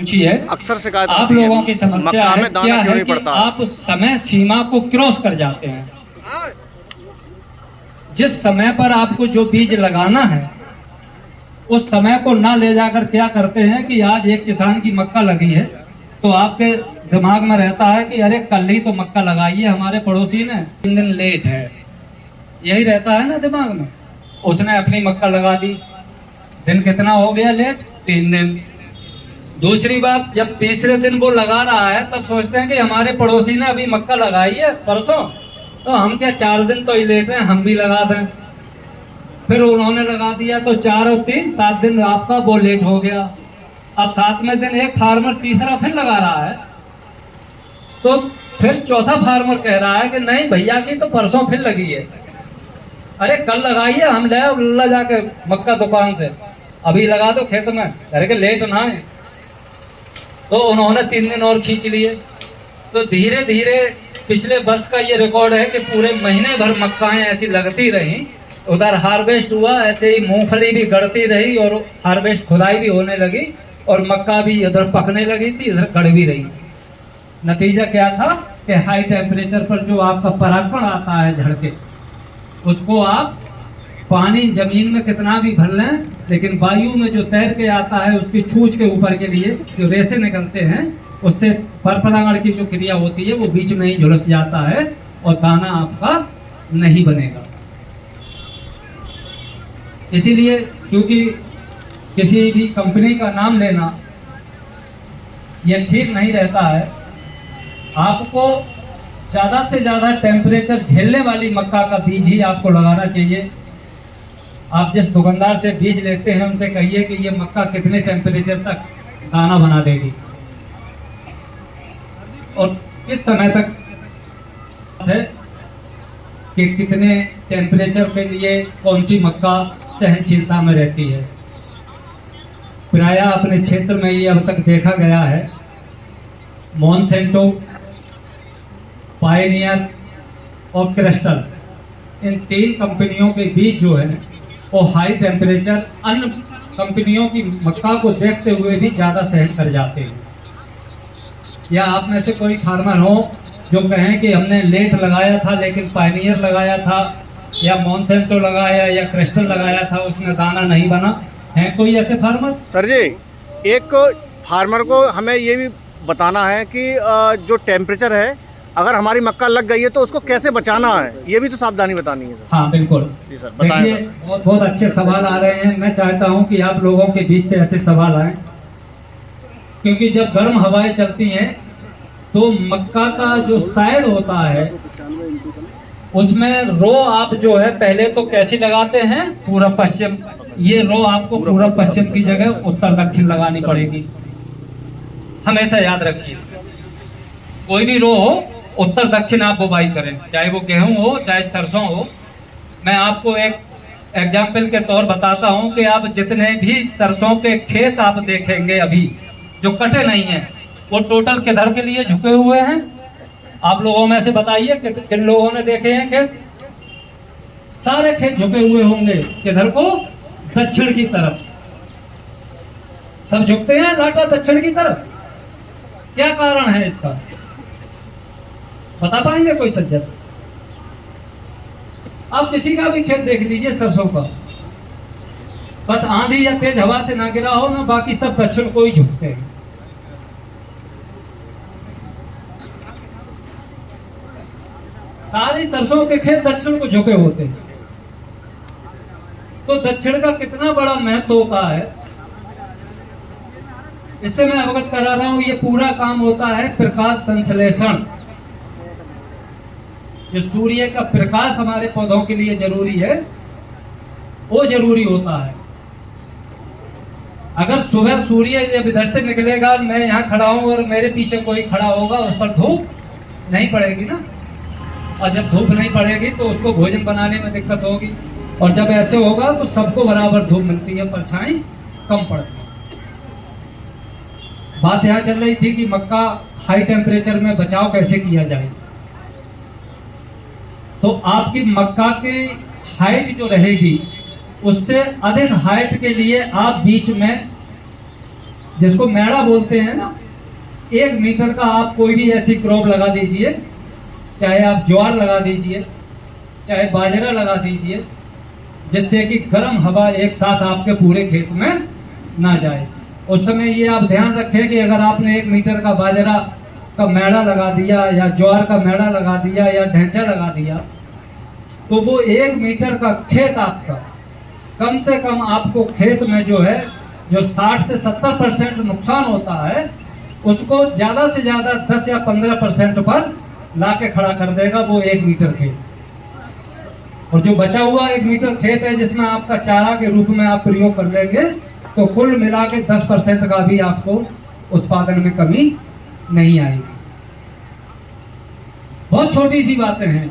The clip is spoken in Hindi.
पूछी है। अक्सर शिकायत आप आती है, लोगों की समस्या मक्का है में दाना क्या क्यों है नहीं कि पड़ता? आप समय सीमा को क्रॉस कर जाते हैं। जिस समय पर आपको जो बीज लगाना है उस समय को ना ले जाकर क्या करते हैं कि आज एक किसान की मक्का लगी है तो आपके दिमाग में रहता है कि अरे कल ही तो मक्का लगाई है हमारे पड़ोसी ने, 3 दिन लेट है, यही रहता है ना दिमाग में। उसने अपनी मक्का लगा दी, दिन कितना हो गया लेट, 3 दिन। दूसरी बात, जब तीसरे दिन वो लगा रहा है तब सोचते हैं कि हमारे पड़ोसी ने अभी मक्का लगाई है परसों, तो हम क्या 4 दिन तो ही लेट हैं, हम भी लगा दें। फिर उन्होंने लगा दिया तो 4 और 3 7 दिन आपका वो लेट हो गया। अब 7वें दिन एक फार्मर तीसरा फिर लगा रहा है तो फिर चौथा फार्मर कह रहा है कि नहीं भैया की तो परसों फिर लगी है, अरे कल लगाई है, हम ले जाके मक्का दुकान से, अभी लगा दो खेत में, घर के लेट ना है। तो उन्होंने 3 दिन और खींच लिए। तो धीरे धीरे पिछले वर्ष का ये रिकॉर्ड है कि पूरे महीने भर मक्काएं ऐसी लगती रहीं, उधर हार्वेस्ट हुआ, ऐसे ही मूंगफली भी गड़ती रही और हार्वेस्ट खुदाई भी होने लगी और मक्का भी इधर पकने लगी थी, इधर गड़ भी रही थी। नतीजा क्या था कि हाई टेम्परेचर पर जो आपका परागकण आता है झड़ के, उसको आप पानी जमीन में कितना भी भर लें लेकिन वायु में जो तैर के आता है उसकी छूछ के ऊपर के लिए जो रेसे निकलते हैं उससे परपरागण की जो क्रिया होती है वो बीच में ही झुलस जाता है और दाना आपका नहीं बनेगा। इसीलिए क्योंकि किसी भी कंपनी का नाम लेना ये ठीक नहीं रहता है, आपको ज़्यादा से ज़्यादा टेम्परेचर झेलने वाली मक्का का बीज ही आपको लगाना चाहिए। आप जिस दुकानदार से बीज लेते हैं उनसे कहिए कि ये मक्का कितने टेम्परेचर तक दाना बना देगी और किस समय तक है कि कितने टेम्परेचर के लिए कौन सी मक्का सहनशीलता में रहती है। प्रायः अपने क्षेत्र में ये अब तक देखा गया है, मॉन्सेंटो, पायनियर और क्रिस्टल, इन 3 कंपनियों के बीज जो है वो हाई टेम्परेचर अन्य कंपनियों की मक्का को देखते हुए भी ज़्यादा सहन कर जाते हैं। या आप में से कोई फार्मर हो जो कहें कि हमने लेट लगाया था लेकिन पायनियर लगाया था या मॉन्सेंटो लगाया या क्रिस्टल लगाया था उसमें दाना नहीं बना, है कोई ऐसे फार्मर? सर जी, एक फार्मर को हमें ये भी बताना है कि जो टेम्परेचर है अगर हमारी मक्का लग गई है तो उसको कैसे बचाना है, ये भी तो सावधानी बतानी है सर। हाँ बिल्कुल जी सर, बताएं देखिए, सर। बहुत अच्छे सवाल आ रहे हैं। मैं चाहता हूं कि आप लोगों के बीच से ऐसे सवाल आए, क्योंकि जब गर्म हवाएं चलती हैं तो मक्का का जो साइड होता है उसमें रो आप जो है पहले तो कैसी लगाते हैं, पूर्व पश्चिम। ये रो आपको पूर्व पश्चिम की जगह उत्तर दक्षिण लगानी पड़ेगी, हमेशा याद रखिए। कोई भी रो हो उत्तर दक्षिण आप बुवाई करें, चाहे वो गेहूं हो चाहे सरसों हो। मैं आपको एक एग्जाम्पल के तौर बताता हूं कि आप जितने भी सरसों के खेत आप देखेंगे अभी जो कटे नहीं हैं वो टोटल किधर के लिए झुके हुए हैं? आप लोगों में से बताइए कि किन लोगों ने देखे हैं खेत? सारे खेत झुके हुए होंगे किधर को? दक्षिण की तरफ। सब झुकते हैं लाटा दक्षिण की तरफ। क्या कारण है इसका, बता पाएंगे कोई सज्जन? आप किसी का भी खेत देख लीजिए सरसों का, बस आंधी या तेज हवा से ना गिरा हो ना, बाकी सब दक्षिण को ही झुकते हैं। सारी सरसों के खेत दक्षिण को झुके होते हैं। तो दक्षिण का कितना बड़ा महत्व होता है इससे मैं अवगत करा रहा हूं। ये पूरा काम होता है प्रकाश संश्लेषण। जो सूर्य का प्रकाश हमारे पौधों के लिए जरूरी है वो जरूरी होता है। अगर सुबह सूर्य जब इधर से निकलेगा, मैं यहाँ खड़ा हूँ और मेरे पीछे कोई खड़ा होगा, उस पर धूप नहीं पड़ेगी ना, और जब धूप नहीं पड़ेगी तो उसको भोजन बनाने में दिक्कत होगी, और जब ऐसे होगा तो सबको बराबर धूप मिलती है, परछाई कम पड़ती है। बात यहाँ चल रही थी कि मक्का हाई टेम्परेचर में बचाव कैसे किया जाए। तो आपकी मक्का की हाइट जो रहेगी उससे अधिक हाइट के लिए आप बीच में जिसको मेड़ा बोलते हैं ना, 1 मीटर का आप कोई भी ऐसी क्रॉप लगा दीजिए, चाहे आप ज्वार लगा दीजिए, चाहे बाजरा लगा दीजिए, जिससे कि गर्म हवा एक साथ आपके पूरे खेत में ना जाए। उस समय ये आप ध्यान रखें कि अगर आपने 1 मीटर का बाजरा का मेड़ा लगा दिया या ज्वार का मेड़ा लगा दिया या ढैंचा लगा दिया, तो वो 1 मीटर का खेत आपका कम से कम आपको खेत में जो है जो 60 से 70% नुकसान होता है, उसको ज़्यादा से ज़्यादा 10 या 15% पर ला के खड़ा कर देगा वो 1 मीटर खेत। और जो बचा हुआ 1 मीटर खेत है जिसमें आपका चारा के रूप में आप प्रयोग कर लेंगे, तो कुल मिला के 10% का भी आपको उत्पादन में कमी नहीं आएगी। बहुत छोटी सी बातें हैं।